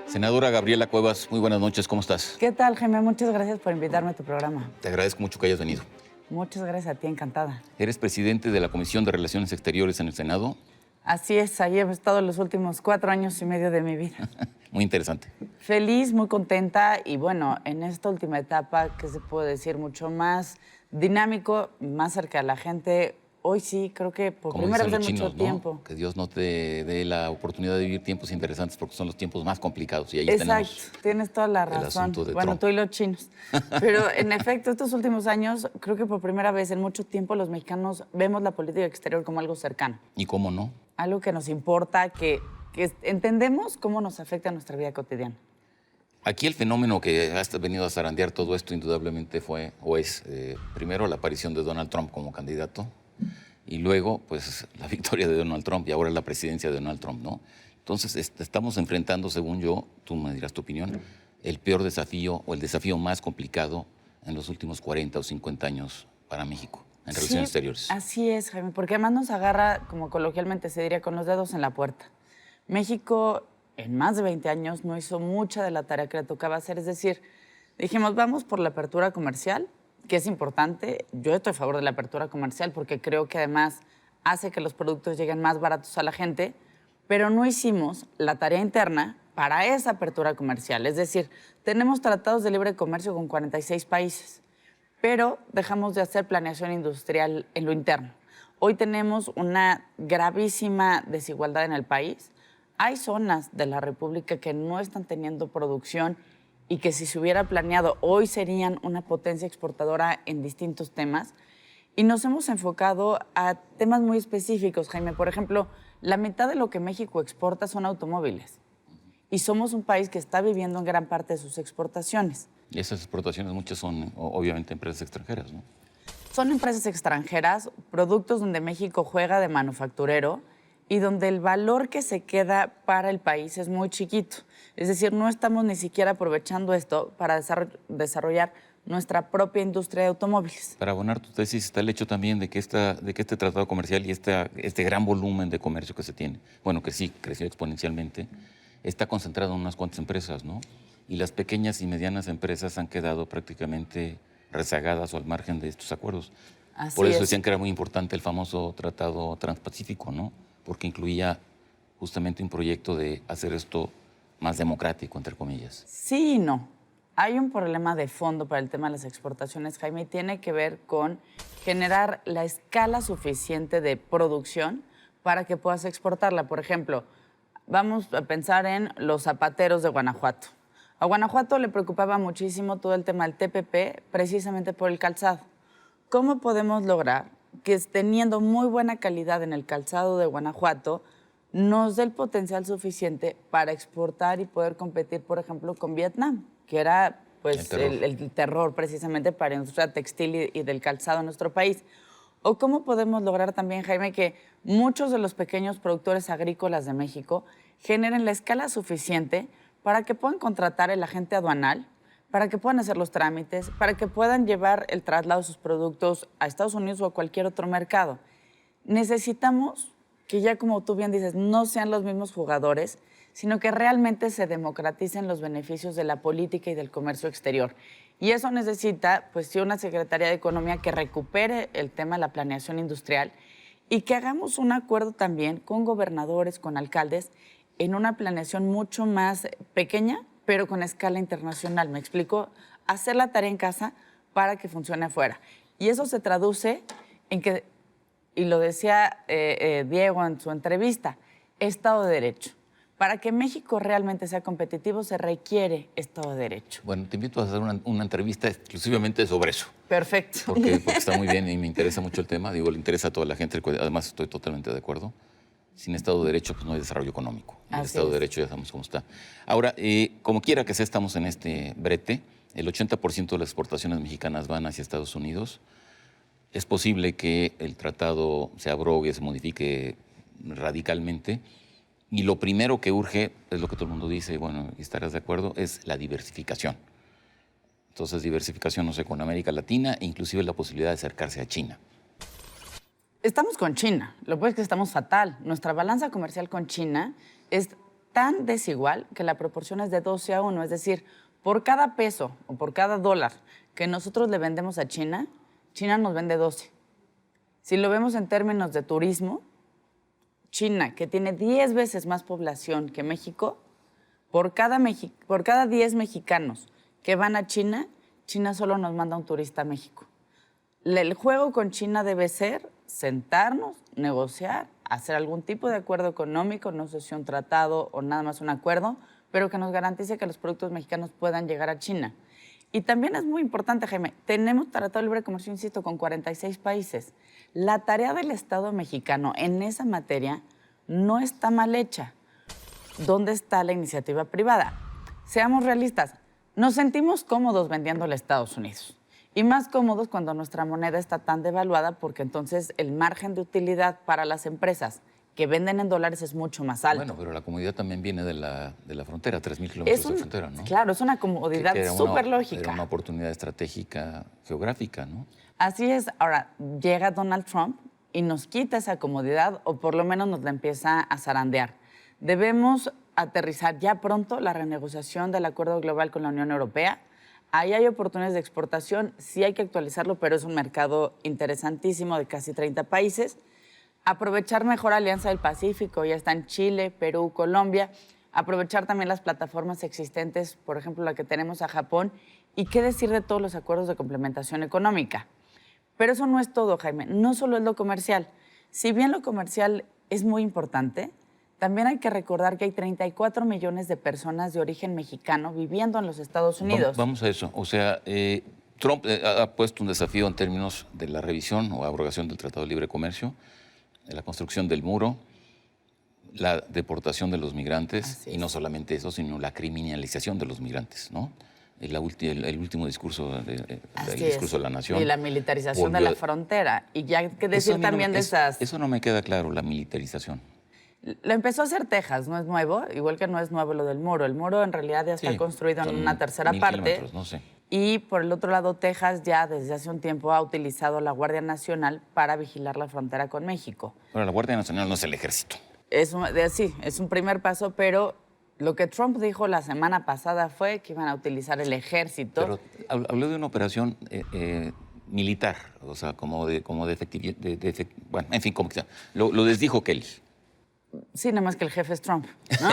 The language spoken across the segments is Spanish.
Senadora Gabriela Cuevas, muy buenas noches, ¿cómo estás? ¿Qué tal, Jaime? Muchas gracias por invitarme a tu programa. Te agradezco mucho que hayas venido. Muchas gracias a ti, encantada. Eres presidente de la Comisión de Relaciones Exteriores en el Senado. Así es, ahí he estado los últimos 4 años y medio de mi vida. Muy interesante. Feliz, muy contenta y bueno, en esta última etapa, que se puede decir mucho más dinámico, más cerca de la gente. Hoy sí, creo que por Como primera dicen vez los en chinos, mucho ¿no? tiempo. Que Dios no te dé la oportunidad de vivir tiempos interesantes porque son los tiempos más complicados. Y ahí Exacto, tenemos tienes toda la el razón. asunto de Bueno, Trump. tú y los chinos. Pero en efecto, estos últimos años, creo que por primera vez en mucho tiempo los mexicanos vemos la política exterior como algo cercano. ¿Y cómo no? Algo que nos importa, que entendemos cómo nos afecta a nuestra vida cotidiana. Aquí el fenómeno que ha venido a zarandear todo esto indudablemente fue o es, primero, la aparición de Donald Trump como candidato y luego, pues, la victoria de Donald Trump y ahora la presidencia de Donald Trump, ¿no? Entonces, estamos enfrentando, según yo, tú me dirás tu opinión, el peor desafío o el desafío más complicado en los últimos 40 o 50 años para México en relaciones exteriores. Así es, Jaime, porque además nos agarra, como coloquialmente se diría, con los dedos en la puerta. México, en más de 20 años, no hizo mucha de la tarea que le tocaba hacer. Es decir, dijimos, vamos por la apertura comercial, que es importante. Yo estoy a favor de la apertura comercial porque creo que además hace que los productos lleguen más baratos a la gente, pero no hicimos la tarea interna para esa apertura comercial. Es decir, tenemos tratados de libre comercio con 46 países, pero dejamos de hacer planeación industrial en lo interno. Hoy tenemos una gravísima desigualdad en el país. Hay zonas de la República que no están teniendo producción y que si se hubiera planeado hoy serían una potencia exportadora en distintos temas. Y nos hemos enfocado a temas muy específicos, Jaime. Por ejemplo, la mitad de lo que México exporta son automóviles. Y somos un país que está viviendo en gran parte de sus exportaciones. Y esas exportaciones muchas son, obviamente, empresas extranjeras, ¿no? Son empresas extranjeras, productos donde México juega de manufacturero y donde el valor que se queda para el país es muy chiquito. Es decir, no estamos ni siquiera aprovechando esto para desarrollar nuestra propia industria de automóviles. Para abonar tu tesis está el hecho también de que este tratado comercial y este gran volumen de comercio que se tiene, bueno, que sí creció exponencialmente, está concentrado en unas cuantas empresas, ¿no? Y las pequeñas y medianas empresas han quedado prácticamente rezagadas o al margen de estos acuerdos. Por eso decían que era muy importante el famoso Tratado Transpacífico, ¿no? Porque incluía justamente un proyecto de hacer esto más democrático, entre comillas. Sí y no. Hay un problema de fondo para el tema de las exportaciones, Jaime, y tiene que ver con generar la escala suficiente de producción para que puedas exportarla. Por ejemplo, vamos a pensar en los zapateros de Guanajuato. A Guanajuato le preocupaba muchísimo todo el tema del TPP, precisamente por el calzado. ¿Cómo podemos lograr que teniendo muy buena calidad en el calzado de Guanajuato nos dé el potencial suficiente para exportar y poder competir, por ejemplo, con Vietnam, que era pues, el terror precisamente para la industria textil y del calzado en nuestro país? ¿O cómo podemos lograr también, Jaime, que muchos de los pequeños productores agrícolas de México generen la escala suficiente para que puedan contratar el agente aduanal, para que puedan hacer los trámites, para que puedan llevar el traslado de sus productos a Estados Unidos o a cualquier otro mercado? Necesitamos que ya, como tú bien dices, no sean los mismos jugadores, sino que realmente se democraticen los beneficios de la política y del comercio exterior. Y eso necesita, pues sí, una Secretaría de Economía que recupere el tema de la planeación industrial y que hagamos un acuerdo también con gobernadores, con alcaldes, en una planeación mucho más pequeña, pero con escala internacional. ¿Me explico? Hacer la tarea en casa para que funcione afuera. Y eso se traduce en que, y lo decía Diego en su entrevista, Estado de Derecho. Para que México realmente sea competitivo se requiere Estado de Derecho. Bueno, te invito a hacer una entrevista exclusivamente sobre eso. Perfecto. Porque está muy bien y me interesa mucho el tema. Digo, le interesa a toda la gente. Además, estoy totalmente de acuerdo. Sin Estado de Derecho, pues no hay desarrollo económico. El Estado de Derecho ya sabemos cómo está. Ahora, como quiera que sea, estamos en este brete. El 80% de las exportaciones mexicanas van hacia Estados Unidos. Es posible que el tratado se abrogue, se modifique radicalmente. Y lo primero que urge, es lo que todo el mundo dice, bueno, y estarás de acuerdo, es la diversificación. Entonces, diversificación, no sé, con América Latina, inclusive la posibilidad de acercarse a China. Estamos con China, lo que pasa es que estamos fatal. Nuestra balanza comercial con China es tan desigual que la proporción es de 12-1, es decir, por cada peso o por cada dólar que nosotros le vendemos a China, China nos vende 12. Si lo vemos en términos de turismo, China, que tiene 10 veces más población que México, por cada 10 mexicanos que van a China, China solo nos manda un turista a México. El juego con China debe ser sentarnos, negociar, hacer algún tipo de acuerdo económico, no sé si un tratado o nada más un acuerdo, pero que nos garantice que los productos mexicanos puedan llegar a China. Y también es muy importante, Jaime, tenemos tratado de libre comercio, insisto, con 46 países. La tarea del Estado mexicano en esa materia no está mal hecha. ¿Dónde está la iniciativa privada? Seamos realistas, nos sentimos cómodos vendiéndole a Estados Unidos. Y más cómodos cuando nuestra moneda está tan devaluada, porque entonces el margen de utilidad para las empresas que venden en dólares es mucho más alto. Bueno, pero la comodidad también viene de la frontera, 3.000 kilómetros de frontera, ¿no? Claro, es una comodidad súper lógica. Era una oportunidad estratégica geográfica, ¿no? Así es. Ahora, llega Donald Trump y nos quita esa comodidad, o por lo menos nos la empieza a zarandear. Debemos aterrizar ya pronto la renegociación del acuerdo global con la Unión Europea. Ahí hay oportunidades de exportación, sí hay que actualizarlo, pero es un mercado interesantísimo de casi 30 países. Aprovechar mejor Alianza del Pacífico, ya están Chile, Perú, Colombia. Aprovechar también las plataformas existentes, por ejemplo, la que tenemos a Japón. Y qué decir de todos los acuerdos de complementación económica. Pero eso no es todo, Jaime, no solo es lo comercial. Si bien lo comercial es muy importante, también hay que recordar que hay 34 millones de personas de origen mexicano viviendo en los Estados Unidos. Vamos a eso. O sea, Trump ha puesto un desafío en términos de la revisión o abrogación del Tratado de Libre Comercio, de la construcción del muro, la deportación de los migrantes, y no solamente eso, sino la criminalización de los migrantes, ¿no? El último discurso, el discurso de la nación. Y la militarización de la frontera. Y ya hay que decir también de esas... Eso no me queda claro, la militarización. Lo empezó a hacer Texas, no es nuevo, igual que no es nuevo lo del muro. El muro en realidad ya está construido en una tercera parte. No sé. Y por el otro lado, Texas ya desde hace un tiempo ha utilizado la Guardia Nacional para vigilar la frontera con México. Bueno, la Guardia Nacional no es el ejército. Sí, es un primer paso, pero lo que Trump dijo la semana pasada fue que iban a utilizar el ejército. Pero habló de una operación militar, o sea, como de efectividad. Bueno, en fin, como que sea. Lo desdijo Kelly. Sí, nada más que el jefe es Trump, ¿no?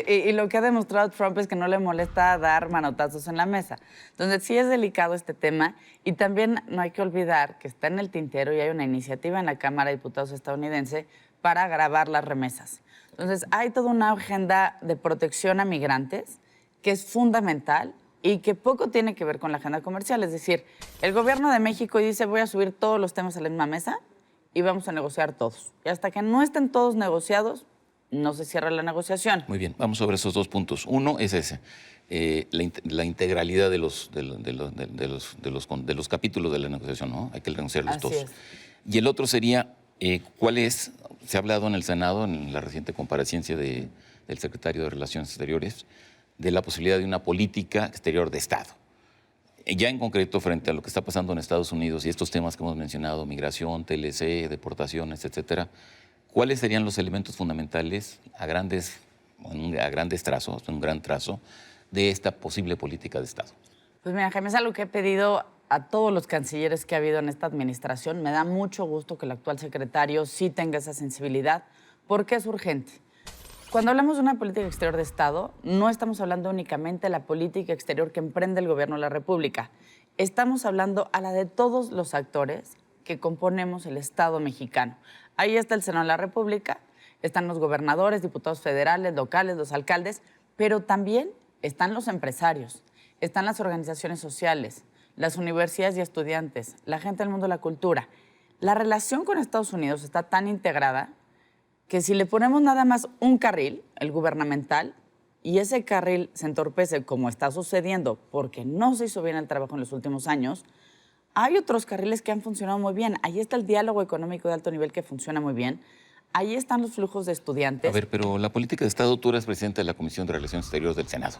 y lo que ha demostrado Trump es que no le molesta dar manotazos en la mesa. Entonces, sí es delicado este tema, y también no hay que olvidar que está en el tintero y hay una iniciativa en la Cámara de Diputados estadounidense para agravar las remesas. Entonces, hay toda una agenda de protección a migrantes que es fundamental y que poco tiene que ver con la agenda comercial. Es decir, el gobierno de México dice, voy a subir todos los temas a la misma mesa y vamos a negociar todos. Y hasta que no estén todos negociados, no se cierra la negociación. Muy bien, vamos sobre esos dos puntos. Uno es ese, la integralidad de los capítulos de la negociación, ¿no? Hay que negociarlos todos. Es. Y el otro sería, ¿cuál es? Se ha hablado en el Senado, en la reciente comparecencia del secretario de Relaciones Exteriores, de la posibilidad de una política exterior de Estado. Ya en concreto, frente a lo que está pasando en Estados Unidos y estos temas que hemos mencionado, migración, TLC, deportaciones, etcétera, ¿cuáles serían los elementos fundamentales a grandes trazos, un gran trazo, de esta posible política de Estado? Pues mira, Jaime, es algo que he pedido a todos los cancilleres que ha habido en esta administración. Me da mucho gusto que el actual secretario sí tenga esa sensibilidad, porque es urgente. Cuando hablamos de una política exterior de Estado, no estamos hablando únicamente de la política exterior que emprende el gobierno de la República. Estamos hablando a la de todos los actores que componemos el Estado mexicano. Ahí está el Senado de la República, están los gobernadores, diputados federales, locales, los alcaldes, pero también están los empresarios, están las organizaciones sociales, las universidades y estudiantes, la gente del mundo de la cultura. La relación con Estados Unidos está tan integrada que si le ponemos nada más un carril, el gubernamental, y ese carril se entorpece como está sucediendo porque no se hizo bien el trabajo en los últimos años, hay otros carriles que han funcionado muy bien. Ahí está el diálogo económico de alto nivel que funciona muy bien. Ahí están los flujos de estudiantes. A ver, pero la política de Estado, tú eres presidente de la Comisión de Relaciones Exteriores del Senado.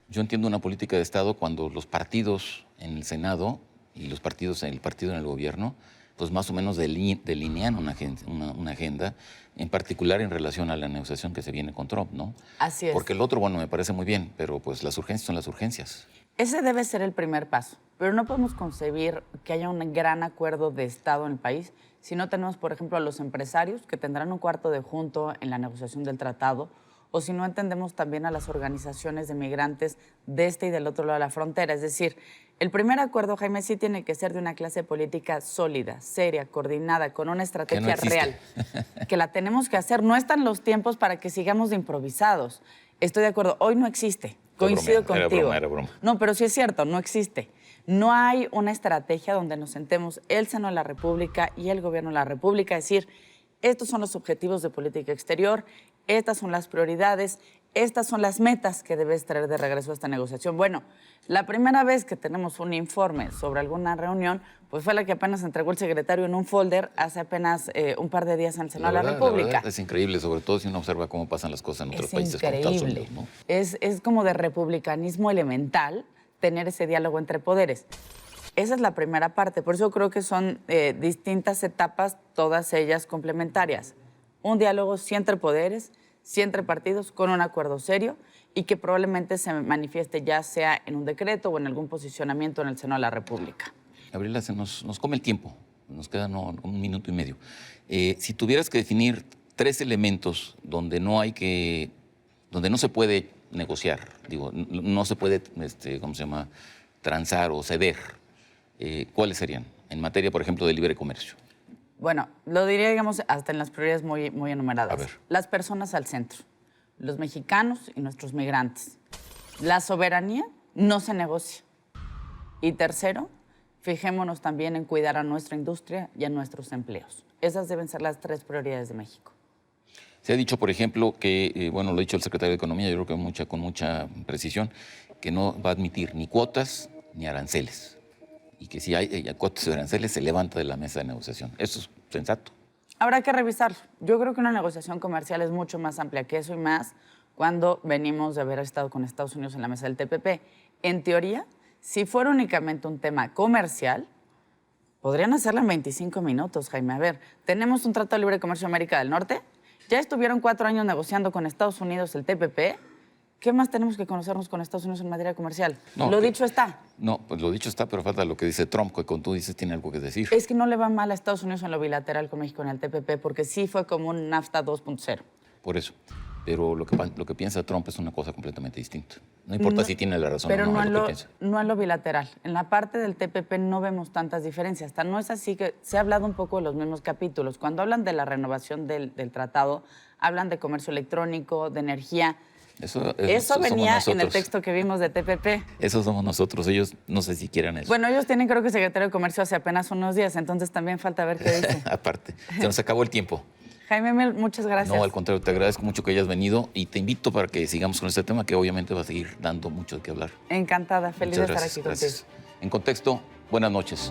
Yo entiendo una política de Estado cuando los partidos en el Senado y los partidos en el gobierno pues más o menos delinean una agenda, en particular en relación a la negociación que se viene con Trump, ¿no? Así es. Porque el otro, bueno, me parece muy bien, pero pues las urgencias son las urgencias. Ese debe ser el primer paso, pero no podemos concebir que haya un gran acuerdo de Estado en el país si no tenemos, por ejemplo, a los empresarios que tendrán un cuarto de junto en la negociación del tratado, o si no entendemos también a las organizaciones de migrantes de este y del otro lado de la frontera. Es decir, el primer acuerdo, Jaime, sí tiene que ser de una clase política sólida, seria, coordinada, con una estrategia real, que la tenemos que hacer. No están los tiempos para que sigamos de improvisados. Estoy de acuerdo, hoy no existe. Coincido contigo. Era broma. No, pero sí es cierto, no existe. No hay una estrategia donde nos sentemos el Senado de la República y el Gobierno de la República a decir, estos son los objetivos de política exterior, estas son las prioridades, estas son las metas que debes traer de regreso a esta negociación. Bueno, la primera vez que tenemos un informe sobre alguna reunión, pues fue la que apenas entregó el secretario en un folder hace apenas un par de días en el Senado de la República. La verdad es increíble, sobre todo si uno observa cómo pasan las cosas en otros países como Estados Unidos, ¿no? Es como de republicanismo elemental tener ese diálogo entre poderes. Esa es la primera parte, por eso creo que son distintas etapas, todas ellas complementarias. Un diálogo sí entre poderes, sí entre partidos, con un acuerdo serio y que probablemente se manifieste ya sea en un decreto o en algún posicionamiento en el Senado de la República. Gabriela, se nos come el tiempo, nos queda un minuto y medio. Si tuvieras que definir 3 elementos donde no se puede negociar, digo, no se puede, ¿cómo se llama?, transar o ceder, ¿cuáles serían? En materia, por ejemplo, de libre comercio. Bueno, lo diría, digamos, hasta en las prioridades muy, muy enumeradas. A ver. Las personas al centro, los mexicanos y nuestros migrantes. La soberanía no se negocia. Y tercero, fijémonos también en cuidar a nuestra industria y a nuestros empleos. Esas deben ser las 3 prioridades de México. Se ha dicho, por ejemplo, que, bueno, lo ha dicho el secretario de Economía, yo creo que con mucha precisión, que no va a admitir ni cuotas ni aranceles. Y que si hay cuotas de aranceles, se levanta de la mesa de negociación. Eso es sensato. Habrá que revisarlo. Yo creo que una negociación comercial es mucho más amplia que eso y más cuando venimos de haber estado con Estados Unidos en la mesa del TPP. En teoría, si fuera únicamente un tema comercial, podrían hacerla en 25 minutos, Jaime. A ver, tenemos un Tratado de Libre Comercio de América del Norte. Ya estuvieron 4 años negociando con Estados Unidos el TPP. ¿Qué más tenemos que conocernos con Estados Unidos en materia comercial? No, lo dicho está. No, pues lo dicho está, pero falta lo que dice Trump, que como tú dices tiene algo que decir. Es que no le va mal a Estados Unidos en lo bilateral con México en el TPP, porque sí fue como un NAFTA 2.0. Por eso. Pero lo que piensa Trump es una cosa completamente distinta. No importa si tiene la razón pero o no, no, que piensa. No en lo bilateral. En la parte del TPP no vemos tantas diferencias. Hasta no es así que se ha hablado un poco de los mismos capítulos. Cuando hablan de la renovación del tratado, hablan de comercio electrónico, de energía. Eso venía en el texto que vimos de TPP. Eso somos nosotros. Ellos no sé si quieran eso. Bueno, ellos tienen creo que secretario de Comercio hace apenas unos días, entonces también falta ver qué dice. Aparte, se nos acabó el tiempo. Jaime, muchas gracias. No, al contrario, te agradezco mucho que hayas venido y te invito para que sigamos con este tema que obviamente va a seguir dando mucho de qué hablar. Encantada, feliz de estar aquí contigo. En Contexto, buenas noches.